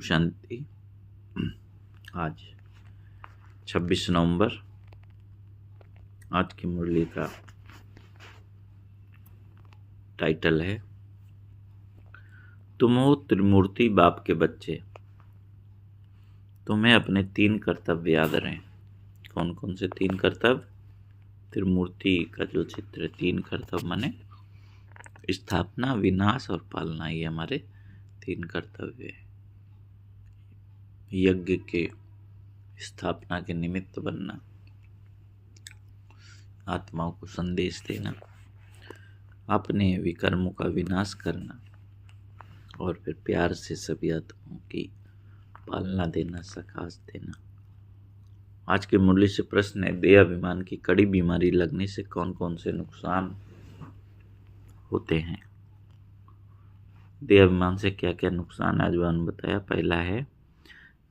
शांति। आज 26 नवंबर। आज की मुरली का टाइटल है तुम हो त्रिमूर्ति बाप के बच्चे, तुम्हें अपने 3 कर्तव्य याद रहें। कौन कौन से 3 कर्तव्य? त्रिमूर्ति का जो चित्र 3 कर्तव्य माने स्थापना, विनाश और पालना, ये हमारे 3 कर्तव्य है। यज्ञ के स्थापना के निमित्त बनना, आत्माओं को संदेश देना, अपने विकर्मों का विनाश करना और फिर प्यार से सभी आत्माओं की पालना देना, सकाश देना। आज की मुरली से प्रश्न है, देह अभिमान की कड़ी बीमारी लगने से कौन कौन से नुकसान होते हैं? देह अभिमान से क्या क्या नुकसान आज भगवान बताया। पहला है,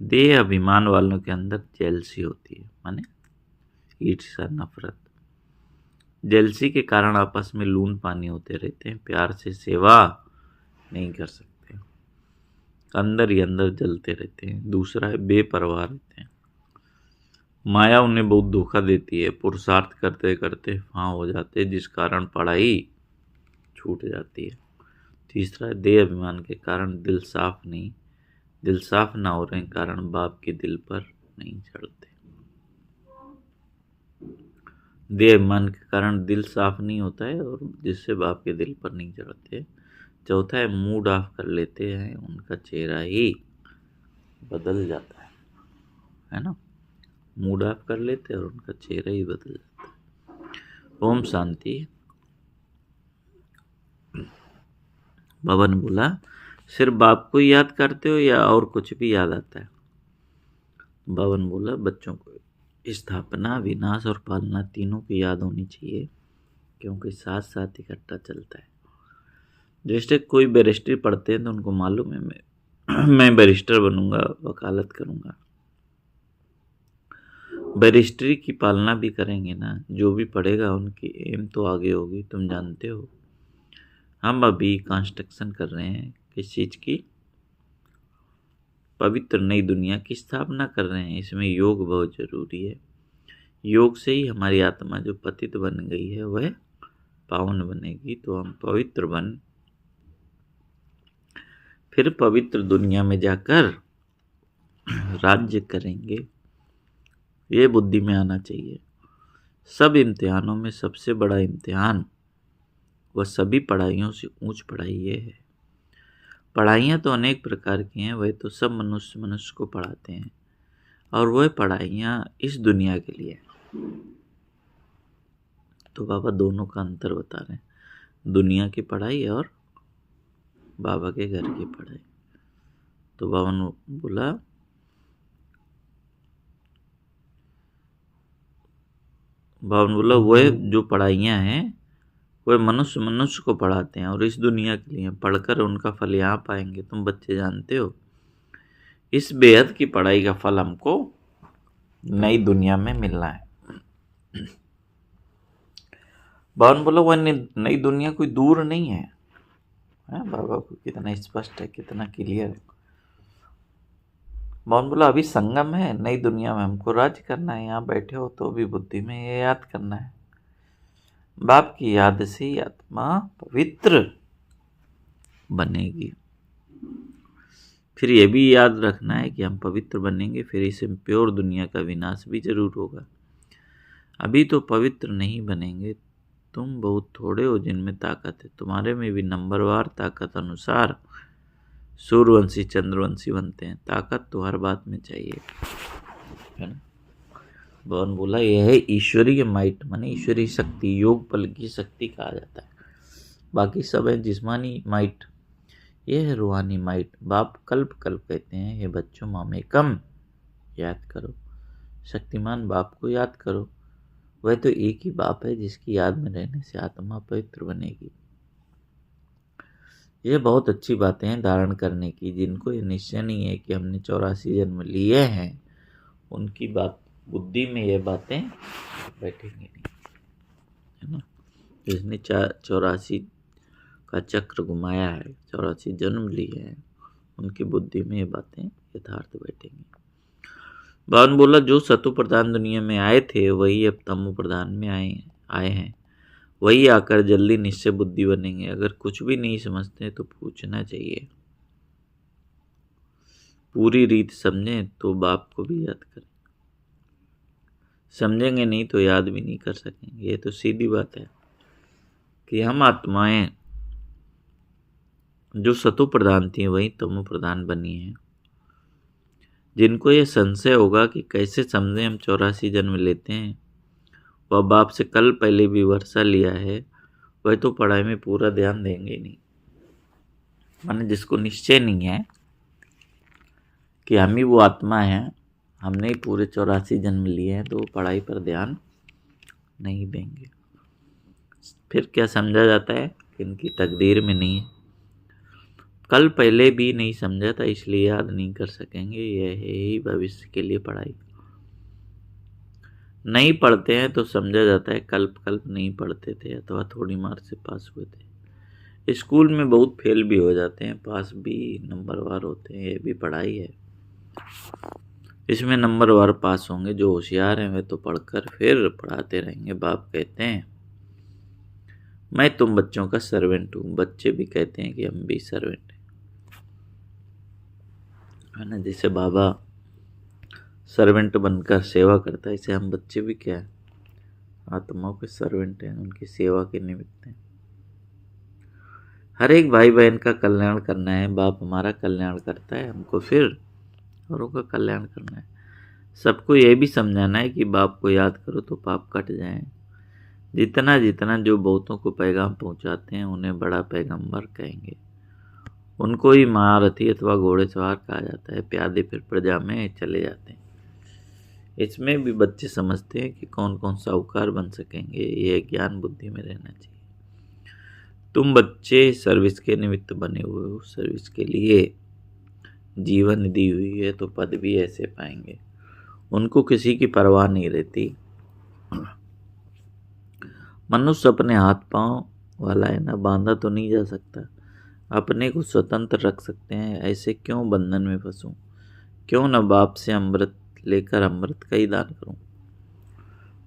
देह अभिमान वालों के अंदर जेलसी होती है, माने ईर्ष्या, नफरत। जेलसी के कारण आपस में लून पानी होते रहते हैं, प्यार से सेवा नहीं कर सकते, अंदर ही अंदर जलते रहते हैं। दूसरा है, बेपरवाह रहते हैं, माया उन्हें बहुत धोखा देती है, पुरुषार्थ करते करते हाँ हो जाते हैं, जिस कारण पढ़ाई छूट जाती है। तीसरा है, देह अभिमान के कारण दिल साफ ना होने के कारण बाप के दिल पर नहीं चढ़ते। देह अभिमान के कारण दिल साफ नहीं होता है और जिससे बाप के दिल पर नहीं चढ़ते। चौथा है, मूड ऑफ कर लेते हैं, उनका चेहरा ही बदल जाता है ना। मूड ऑफ कर लेते हैं और उनका चेहरा ही बदल जाता है। ओम शांति। भवन बोला, सिर्फ बाप को याद करते हो या और कुछ भी याद आता है? भवन बोला, बच्चों को स्थापना, विनाश और पालना तीनों की याद होनी चाहिए, क्योंकि साथ साथ इकट्ठा चलता है। जैसे कोई बैरिस्ट्री पढ़ते हैं तो उनको मालूम है मैं बैरिस्टर बनूंगा, वकालत करूंगा। बैरिस्ट्री की पालना भी करेंगे ना, जो भी पढ़ेगा उनकी एम तो आगे होगी। तुम जानते हो हम अभी कंस्ट्रक्शन कर रहे हैं किस चीज की? पवित्र नई दुनिया की स्थापना कर रहे हैं। इसमें योग बहुत जरूरी है। योग से ही हमारी आत्मा जो पतित बन गई है वह पावन बनेगी, तो हम पवित्र बन फिर पवित्र दुनिया में जाकर राज्य करेंगे। ये बुद्धि में आना चाहिए। सब इम्तिहानों में सबसे बड़ा इम्तिहान वह सभी पढ़ाइयों से ऊंच पढ़ाई ये है। पढ़ाइयाँ तो अनेक प्रकार की हैं, वह तो सब मनुष्य को पढ़ाते हैं और वह पढ़ाइयाँ इस दुनिया के लिए। तो बाबा दोनों का अंतर बता रहे हैं, दुनिया की पढ़ाई और बाबा के घर की पढ़ाई। तो बाबा ने बोला वह जो पढ़ाइयाँ हैं वह मनुष्य को पढ़ाते हैं और इस दुनिया के लिए। पढ़कर उनका फल यहाँ पाएंगे। तुम बच्चे जानते हो इस बेहद की पढ़ाई का फल हमको नई दुनिया में मिलना है। बाबा बोला वह नई दुनिया कोई दूर नहीं है। बाबा को कितना स्पष्ट है, कितना क्लियर है। बाबा बोला अभी संगम है, नई दुनिया में हमको राज्य करना है। यहाँ बैठे हो तो भी बुद्धि में ये याद करना है, बाप की याद से ही आत्मा पवित्र बनेगी। फिर ये भी याद रखना है कि हम पवित्र बनेंगे, फिर इस प्योर दुनिया का विनाश भी जरूर होगा। अभी तो पवित्र नहीं बनेंगे। तुम बहुत थोड़े हो जिनमें ताकत है, तुम्हारे में भी नंबरवार ताकत अनुसार सूर्यवंशी चंद्रवंशी बनते हैं। ताकत तो हर बात में चाहिए, है ना। भगवान बोला यह है ईश्वरीय माइट, माने ईश्वरीय शक्ति, योग बल की शक्ति कहा जाता है। बाकी सब है जिस्मानी माइट, ये है रूहानी माइट। बाप कल्प कहते हैं, हे बच्चों मामेकम याद करो, शक्तिमान बाप को याद करो। वह तो एक ही बाप है जिसकी याद में रहने से आत्मा पवित्र बनेगी। ये बहुत अच्छी बातें हैं धारण करने की। जिनको ये निश्चय नहीं है कि हमने 84 जन्म लिए हैं, उनकी बात बुद्धि में ये बातें बैठेंगी नहीं, है ना। जिसने 84 का चक्र घुमाया है, 84 जन्म लिए हैं, उनकी बुद्धि में ये बातें यथार्थ बैठेंगे। बाबा ने बोला जो सतो प्रधान दुनिया में आए थे वही अब तमो प्रधान में आए हैं, वही आकर जल्दी निश्चय बुद्धि बनेंगे। अगर कुछ भी नहीं समझते तो पूछना चाहिए, पूरी रीत समझें तो बाप को भी याद करें, समझेंगे नहीं तो याद भी नहीं कर सकेंगे। ये तो सीधी बात है कि हम आत्माएं जो सतो प्रधान थी वही तमो प्रधान बनी हैं। जिनको ये संशय होगा कि कैसे समझें हम 84 जन्म लेते हैं, वह बाप से कल पहले भी वर्षा लिया है, वह तो पढ़ाई में पूरा ध्यान देंगे नहीं। माने जिसको निश्चय नहीं है कि हम ही वो आत्मा हैं, हमने ही पूरे 84 जन्म लिए हैं, तो वो पढ़ाई पर ध्यान नहीं देंगे। फिर क्या समझा जाता है कि इनकी तकदीर में नहीं है। कल पहले भी नहीं समझा था इसलिए याद नहीं कर सकेंगे। यह है ही भविष्य के लिए पढ़ाई। नहीं पढ़ते हैं तो समझा जाता है कल्प नहीं पढ़ते थे अथवा थोड़ी मार से पास हुए थे। स्कूल में बहुत फेल भी हो जाते हैं, पास भी नंबरवार होते हैं, ये भी पढ़ाई है। इसमें नंबरवार पास होंगे, जो होशियार हैं वे तो पढ़कर फिर पढ़ाते रहेंगे। बाप कहते हैं मैं तुम बच्चों का सर्वेंट हूँ, बच्चे भी कहते हैं कि हम भी सर्वेंट हैं, है ना। जैसे बाबा सर्वेंट बनकर सेवा करता है, इसे हम बच्चे भी क्या है, आत्माओं के सर्वेंट हैं, उनकी सेवा के निमित्त हैं। हर एक भाई बहन का कल्याण करना है। बाप हमारा कल्याण करता है, हमको फिर औरों का कल्याण करना है। सबको ये भी समझाना है कि बाप को याद करो तो पाप कट जाए। जितना जितना जो बहुतों को पैगाम पहुंचाते हैं उन्हें बड़ा पैगंबर कहेंगे। उनको ही महारथी अथवा घोड़े सवार कहा जाता है। प्यादे फिर प्रजा में चले जाते हैं। इसमें भी बच्चे समझते हैं कि कौन कौन साहूकार बन सकेंगे। ये ज्ञान बुद्धि में रहना चाहिए। तुम बच्चे सर्विस के निमित्त बने हुए हो, सर्विस के लिए जीवन दी हुई है, तो पद भी ऐसे पाएंगे। उनको किसी की परवाह नहीं रहती। मनुष्य अपने हाथ पांव वाला है ना, बांधा तो नहीं जा सकता। अपने को स्वतंत्र रख सकते हैं, ऐसे क्यों बंधन में फंसूं। क्यों न बाप से अमृत लेकर अमृत का ही दान करूं।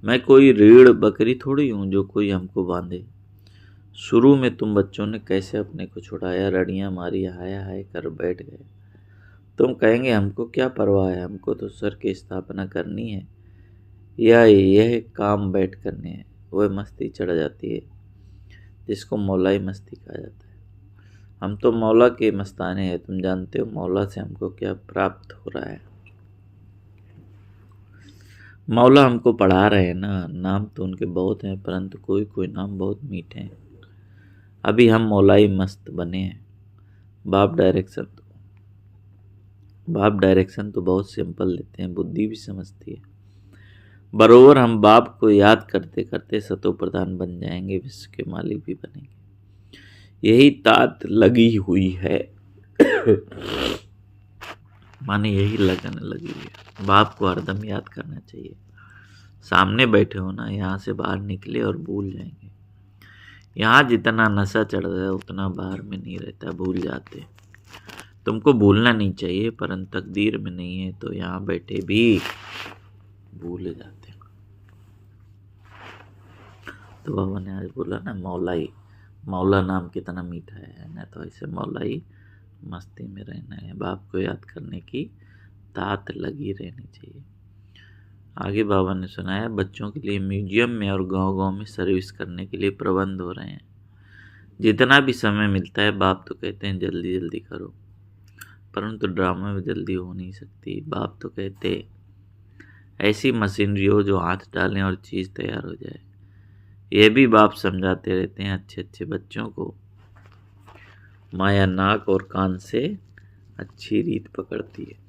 मैं कोई रीढ़ बकरी थोड़ी हूं जो कोई हमको बांधे। शुरू में तुम बच्चों ने कैसे अपने को छुड़ाया, रड़ियां मारी, हाय हाय कर बैठ गए। तुम कहेंगे हमको क्या परवाह है, हमको तो सर की स्थापना करनी है या यह काम बैठ करने हैं। वह मस्ती चढ़ जाती है जिसको मौलाई मस्ती कहा जाता है। हम तो मौला के मस्ताने हैं। तुम जानते हो मौला से हमको क्या प्राप्त हो रहा है। मौला हमको पढ़ा रहे हैं ना। नाम तो उनके बहुत हैं, परंतु कोई कोई नाम बहुत मीठे हैं। अभी हम मौलाई मस्त बने हैं। बाप डायरेक्शन तो बहुत सिंपल देते हैं, बुद्धि भी समझती है। बरोबर हम बाप को याद करते करते सतो प्रधान बन जाएंगे, विश्व के मालिक भी बनेंगे। यही तात लगी हुई है। माने यही लगन लगी हुई है। बाप को हरदम याद करना चाहिए। सामने बैठे हो ना, यहाँ से बाहर निकले और भूल जाएंगे। यहाँ जितना नशा चढ़ रहा है उतना बाहर में नहीं रहता, भूल जाते। तुमको भूलना नहीं चाहिए, परंतु तकदीर में नहीं है तो यहाँ बैठे भी भूल जाते। तो बाबा ने आज बोला ना मौलाई, मौला नाम कितना मीठा है ना। तो ऐसे मौलाई मस्ती में रहना है, बाप को याद करने की तात लगी रहनी चाहिए। आगे बाबा ने सुनाया बच्चों के लिए म्यूजियम में और गांव-गांव में सर्विस करने के लिए प्रबंध हो रहे हैं। जितना भी समय मिलता है बाप तो कहते हैं जल्दी जल्दी करो, परंतु ड्रामा में जल्दी हो नहीं सकती। बाप तो कहते ऐसी मशीनरी हो जो हाथ डालें और चीज़ तैयार हो जाए। ये भी बाप समझाते रहते हैं अच्छे अच्छे बच्चों को। माया नाक और कान से अच्छी रीत पकड़ती है।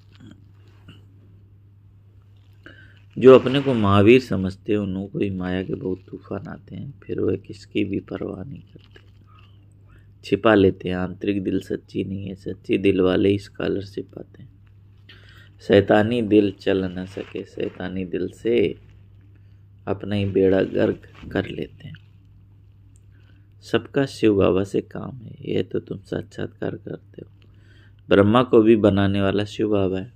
जो अपने को महावीर समझते हैं उनको ही माया के बहुत तूफान आते हैं, फिर वह किसकी भी परवाह नहीं करते, छिपा लेते हैं। आंतरिक दिल सच्ची नहीं है, सच्ची दिल वाले ही स्कॉलरशिप पाते हैं। शैतानी दिल चल न सके, शैतानी दिल से अपना ही बेड़ा गर्क कर लेते हैं। सबका शिव बाबा से काम है, यह तो तुम साक्षात्कार करते हो। ब्रह्मा को भी बनाने वाला शिव बाबा है।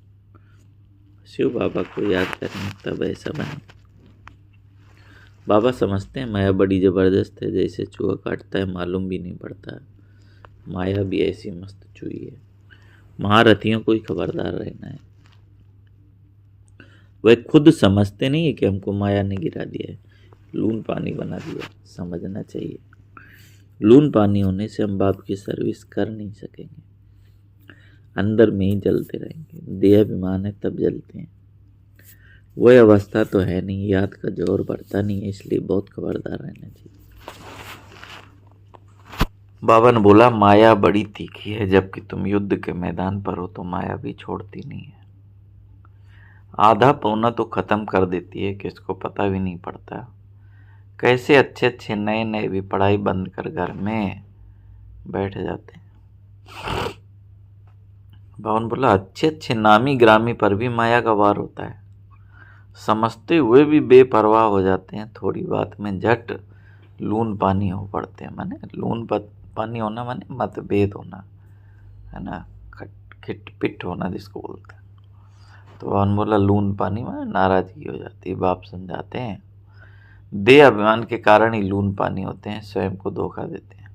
शिव बाबा को याद करें तब ऐसा बने। बाबा समझते हैं माया बड़ी ज़बरदस्त है, जैसे चूहा काटता है मालूम भी नहीं पड़ता। माया भी ऐसी मस्त चूही है। महारथियों को ही खबरदार रहना है। वह खुद समझते नहीं है कि हमको माया ने गिरा दिया है, लून पानी बना दिया। समझना चाहिए, लून पानी होने से हम बाप की सर्विस कर नहीं सकेंगे, अंदर में ही जलते रहेंगे। देह अभिमान है तब जलते हैं, वह अवस्था तो है नहीं। याद का जोर बढ़ता नहीं है, इसलिए बहुत खबरदार रहना चाहिए। बाबा ने बोला माया बड़ी तीखी है, जबकि तुम युद्ध के मैदान पर हो तो माया भी छोड़ती नहीं है। आधा पौना तो खत्म कर देती है कि इसको पता भी नहीं पड़ता। कैसे अच्छे अच्छे नए नए भी पढ़ाई बंद कर घर में बैठ जाते हैं। बावन बोला अच्छे अच्छे नामी ग्रामी पर भी माया का वार होता है, समझते हुए भी बेपरवाह हो जाते हैं। थोड़ी बात में झट लून पानी हो पड़ते हैं। माने लून पानी होना माने मतभेद होना, है ना, खिटपिट होना जिसको बोलते हैं। तो बावन बोला लून पानी माने नाराजगी हो जाती है। बाप समझाते हैं देह अभिमान के कारण ही लून पानी होते हैं, स्वयं को धोखा देते हैं।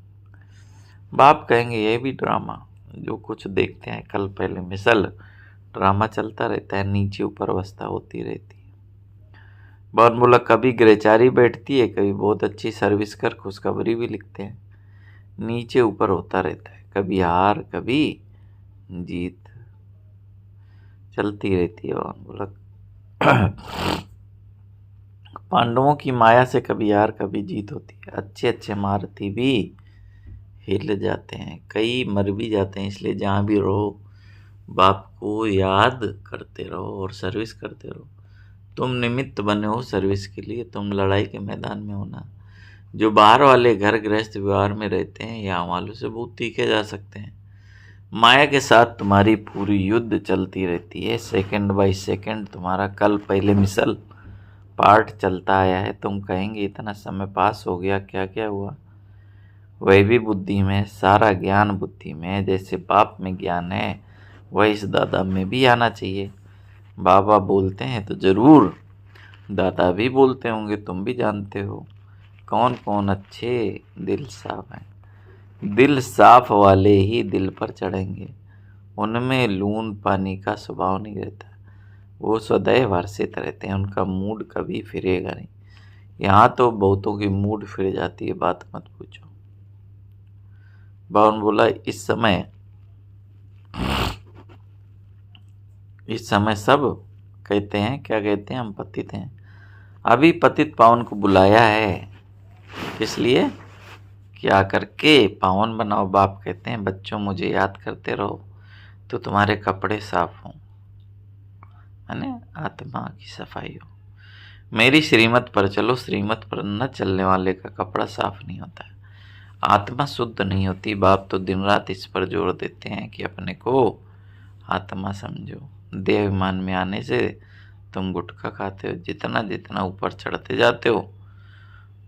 बाप कहेंगे ये भी ड्रामा, जो कुछ देखते हैं कल पहले मिसल ड्रामा चलता रहता है, नीचे ऊपर अवस्था होती रहती है। बावन बोला कभी ग्रहचारी बैठती है, कभी बहुत अच्छी सर्विस कर खुशखबरी भी लिखते हैं, नीचे ऊपर होता रहता है, कभी हार कभी जीत चलती रहती है। बावन बोला पांडवों की माया से कभी हार कभी जीत होती है। अच्छे अच्छे महारथी भी हिल जाते हैं, कई मर भी जाते हैं। इसलिए जहाँ भी रहो बाप को याद करते रहो और सर्विस करते रहो। तुम निमित्त बने हो सर्विस के लिए, तुम लड़ाई के मैदान में होना। जो बाहर वाले घर गृहस्थ व्यवहार में रहते हैं यहाँ वालों से बहुत तीखे जा सकते हैं। माया के साथ तुम्हारी पूरी युद्ध चलती रहती है, सेकंड बाय सेकंड तुम्हारा कल पहले मिसल पार्ट चलता आया है। तुम कहेंगे इतना समय पास हो गया, क्या क्या हुआ। वह भी बुद्धि में, सारा ज्ञान बुद्धि में। जैसे बाप में ज्ञान है वह इस दादा में भी आना चाहिए। बाबा बोलते हैं तो जरूर दादा भी बोलते होंगे, तुम भी जानते हो कौन कौन अच्छे दिल साफ हैं। दिल साफ वाले ही दिल पर चढ़ेंगे, उनमें लून पानी का स्वभाव नहीं रहता। वो सदैव हर्षित रहते हैं, उनका मूड कभी फिरेगा नहीं। यहाँ तो बहुतों की मूड फिर जाती है, बात मत पूछो। बावन बोला इस समय सब कहते हैं, क्या कहते हैं, हम पतित हैं। अभी पतित पावन को बुलाया है, इसलिए क्या करके पावन बनाओ। बाप कहते हैं बच्चों मुझे याद करते रहो तो तुम्हारे कपड़े साफ हों, है ना, आत्मा की सफाई हो। मेरी श्रीमत पर चलो, श्रीमत पर न चलने वाले का कपड़ा साफ नहीं होता है, आत्मा शुद्ध नहीं होती। बाप तो दिन रात इस पर जोर देते हैं कि अपने को आत्मा समझो। देह अभिमान में आने से तुम गुटखा खाते हो, जितना जितना ऊपर चढ़ते जाते हो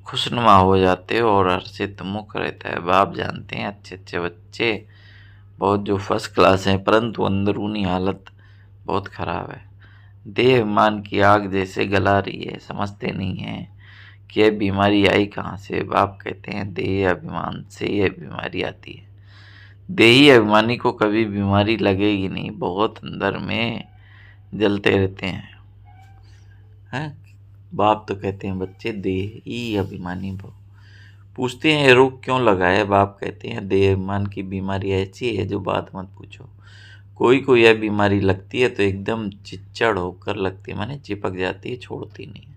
खुशनुमा हो जाते हो और हर्षित मुख रहता है। बाप जानते हैं अच्छे अच्छे बच्चे बहुत जो फर्स्ट क्लास हैं, परंतु अंदरूनी हालत बहुत ख़राब है। देह अभिमान की आग जैसे गला रही है, समझते नहीं हैं कि यह बीमारी आई कहाँ से। बाप कहते हैं देह अभिमान से यह बीमारी आती है। देही अभिमानी को कभी बीमारी लगेगी नहीं, बहुत अंदर में जलते रहते हैं। बाप तो कहते हैं बच्चे देही अभिमानी भव। पूछते हैं ये रोग क्यों लगा है। बाप कहते हैं देह अभिमान की बीमारी ऐसी है जो बात मत पूछो। कोई को यह बीमारी लगती है तो एकदम चिच्चड़ होकर लगती है, माने चिपक जाती है, छोड़ती नहीं है।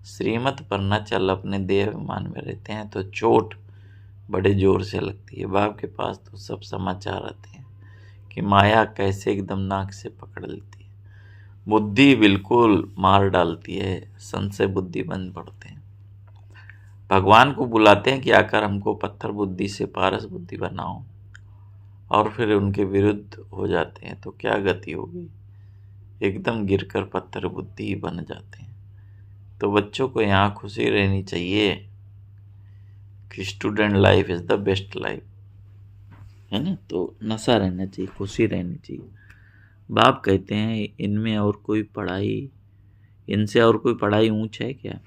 श्रीमत पर न चल अपने देह अभिमान में रहते हैं तो चोट बड़े जोर से लगती है। बाप के पास तो सब समाचार आते हैं कि माया कैसे एकदम नाक से पकड़ लेती है, बुद्धि बिल्कुल मार डालती है, संशय बुद्धि बन पड़ते हैं। भगवान को बुलाते हैं कि आकर हमको पत्थर बुद्धि से पारस बुद्धि बनाओ, और फिर उनके विरुद्ध हो जाते हैं तो क्या गति होगी, एकदम गिरकर पत्थर बुद्धि बन जाते हैं। तो बच्चों को यहाँ खुशी रहनी चाहिए कि student life is the best life, है ना। तो नशा रहना चाहिए, खुशी रहनी चाहिए। बाप कहते हैं इनमें और कोई पढ़ाई, इनसे और कोई पढ़ाई ऊंच है क्या?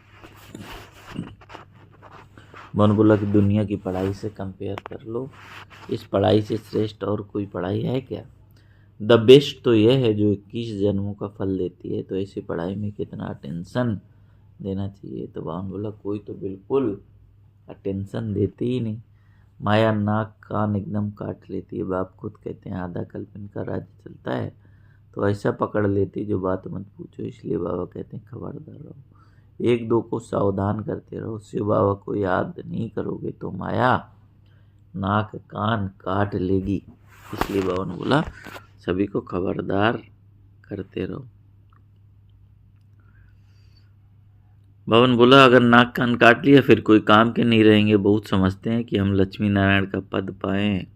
मन बोला कि दुनिया की पढ़ाई से कंपेयर कर लो, इस पढ़ाई से श्रेष्ठ और कोई पढ़ाई है क्या? द बेस्ट तो यह है जो 21 जन्मों का फल देती है, तो ऐसी पढ़ाई में कितना अटेंशन देना चाहिए। तो बावन बोला कोई तो बिल्कुल अटेंशन देती ही नहीं, माया नाक कान एकदम काट लेती है। बाप खुद कहते हैं आधा कल्प इनका राज्य चलता है, तो ऐसा पकड़ लेती जो बात मत पूछो। इसलिए बाबा कहते हैं खबरदार रहो, एक दो को सावधान करते रहो। शिव बाबा को याद नहीं करोगे तो माया नाक कान काट लेगी। इसलिए बाबा ने बोला सभी को खबरदार करते रहो। बाबा ने बोला अगर नाक कान काट लिया फिर कोई काम के नहीं रहेंगे। बहुत समझते हैं कि हम लक्ष्मी नारायण का पद पाएं,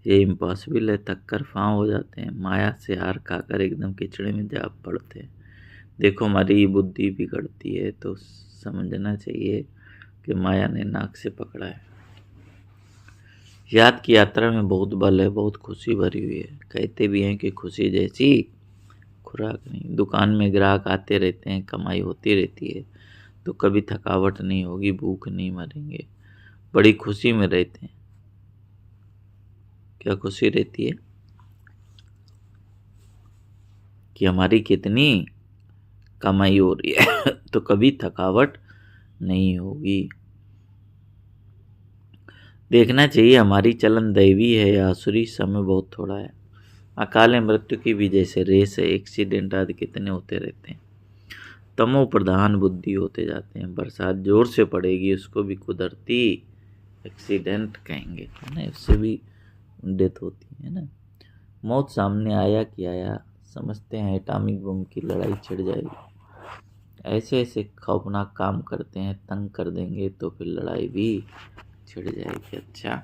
ये इम्पॉसिबल है, थक कर फाँव हो जाते हैं, माया से हार खाकर एकदम कीचड़े में जा पड़ते हैं। देखो हमारी बुद्धि बिगड़ती है तो समझना चाहिए कि माया ने नाक से पकड़ा है। याद की यात्रा में बहुत बल है, बहुत खुशी भरी हुई है। कहते भी हैं कि खुशी जैसी खुराक नहीं। दुकान में ग्राहक आते रहते हैं, कमाई होती रहती है, तो कभी थकावट नहीं होगी, भूख नहीं मरेंगे, बड़ी खुशी में रहते हैं। क्या खुशी रहती है कि हमारी कितनी कमाई हो रही है तो कभी थकावट नहीं होगी। देखना चाहिए हमारी चलन दैवी है या आसुरी, समय बहुत थोड़ा है। अकाल मृत्यु की भी जैसे रेस है, एक्सीडेंट आदि कितने होते रहते हैं। तमो प्रधान बुद्धि होते जाते हैं। बरसात जोर से पड़ेगी उसको भी कुदरती एक्सीडेंट कहेंगे, है ना, उससे भी डेथ होती है ना। मौत सामने आया कि आया, समझते हैं एटॉमिक बम की लड़ाई छिड़ जाएगी। ऐसे ऐसे खौफनाक काम करते हैं, तंग कर देंगे तो फिर लड़ाई भी छिड़ जाएगी। अच्छा,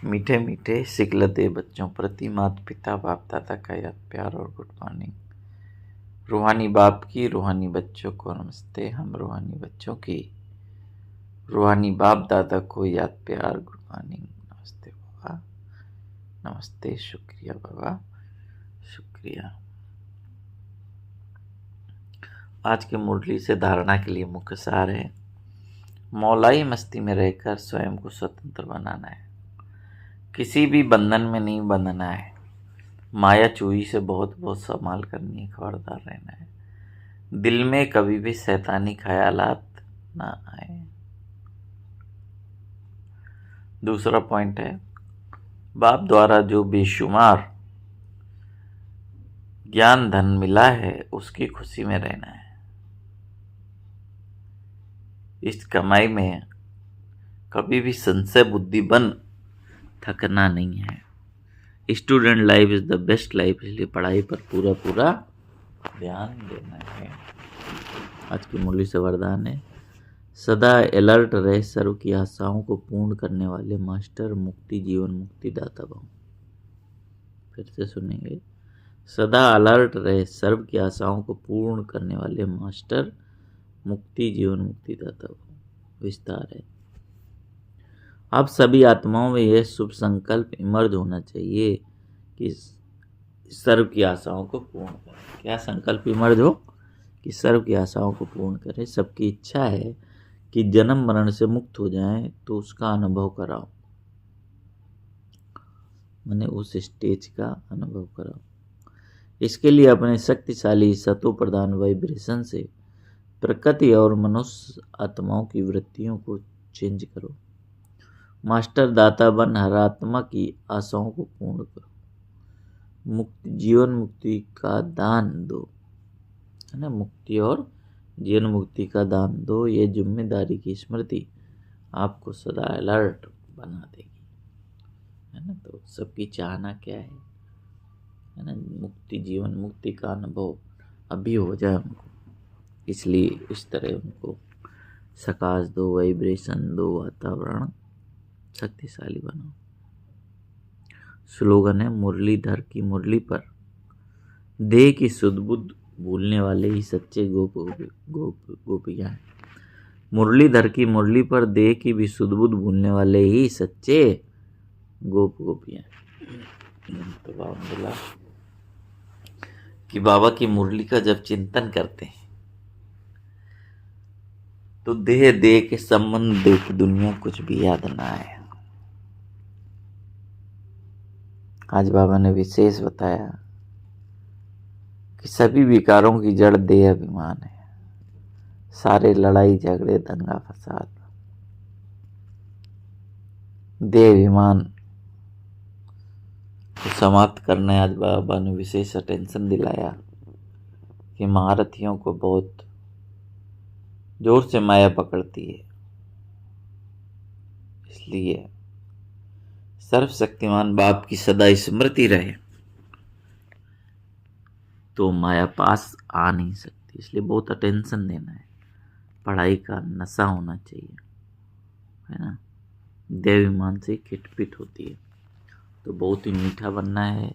मीठे मीठे सिकलते बच्चों प्रति माता पिता बाप दादा का याद प्यार और गुड मॉर्निंग। रूहानी बाप की रूहानी बच्चों को नमस्ते। हम रूहानी बच्चों की रूहानी बाप दादा को याद प्यार गुड मॉर्निंग। नमस्ते बाबा, नमस्ते, शुक्रिया बाबा, शुक्रिया। आज की मुरली से धारणा के लिए मुख्य सार है मौलाई मस्ती में रहकर स्वयं को स्वतंत्र बनाना है, किसी भी बंधन में नहीं बंधना है। माया चूही से बहुत बहुत संभाल करनी है, खबरदार रहना है। दिल में कभी भी शैतानी ख्यालात ना आए। दूसरा पॉइंट है बाप द्वारा जो बेशुमार ज्ञान धन मिला है उसकी खुशी में रहना है। इस कमाई में कभी भी संशय बुद्धि बन थकना नहीं है। Student life is the best life, इसलिए पढ़ाई पर पूरा पूरा ध्यान देना है। आज की मुरली से वरदान है सदा अलर्ट रहे, सर्व की आशाओं को पूर्ण करने वाले मास्टर मुक्ति जीवन मुक्ति दाता भव। फिर से सुनेंगे, सदा अलर्ट रहे, सर्व की आशाओं को पूर्ण करने वाले मास्टर मुक्ति जीवन मुक्ति दाता भव। विस्तार है, अब सभी आत्माओं में यह शुभ संकल्प इमर्ज होना चाहिए कि सर्व की आशाओं को पूर्ण करें। क्या संकल्प इमर्ज हो कि सर्व की आशाओं को पूर्ण करें। सबकी इच्छा है कि जन्म मरण से मुक्त हो जाएं, तो उसका अनुभव कराओ, मैंने उस स्टेज का अनुभव कराओ। इसके लिए अपने शक्तिशाली सतो प्रधान वाइब्रेशन से प्रकृति और मनुष्य आत्माओं की वृत्तियों को चेंज करो। मास्टर दाता बन हर आत्मा की आशाओं को पूर्ण करो। मुक्ति जीवन मुक्ति का दान दो, है ना, मुक्ति और जीवन मुक्ति का दान दो। ये जिम्मेदारी की स्मृति आपको सदा अलर्ट बना देगी, है ना। तो सबकी चाहना क्या है ना, मुक्ति जीवन मुक्ति का अनुभव अभी हो जाए उनको, इसलिए इस तरह उनको सकाश दो, वाइब्रेशन दो, वातावरण शक्तिशाली बनाओ। स्लोगन है मुरलीधर की मुरली पर देह की शुद्ध बुद्ध भूलने वाले ही सच्चे गोपियाँ हैं। मुरलीधर की मुरली पर देह की भी शुद्ध बुद्ध भूलने वाले ही सच्चे गोपियाँ हैं। तो बाबा बोला कि बाबा की मुरली का जब चिंतन करते हैं तो देह देह के संबंध देख दुनिया कुछ भी याद ना आए। आज बाबा ने विशेष बताया कि सभी विकारों की जड़ देह अभिमान है। सारे लड़ाई झगड़े दंगा फसाद देह अभिमान को समाप्त करना है। आज बाबा ने विशेष अटेंशन दिलाया कि महारथियों को बहुत जोर से माया पकड़ती है, इसलिए सर्वशक्तिमान बाप की सदा स्मृति रहे तो माया पास आ नहीं सकती। इसलिए बहुत अटेंशन देना है। पढ़ाई का नशा होना चाहिए, है ना। देवाभिमान से खिटपिट होती है, तो बहुत ही मीठा बनना है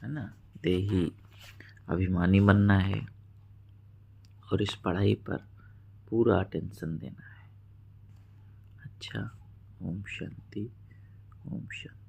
ना। देही अभिमानी बनना है और इस पढ़ाई पर पूरा अटेंशन देना है। अच्छा, ओम शांति, ओम शांति।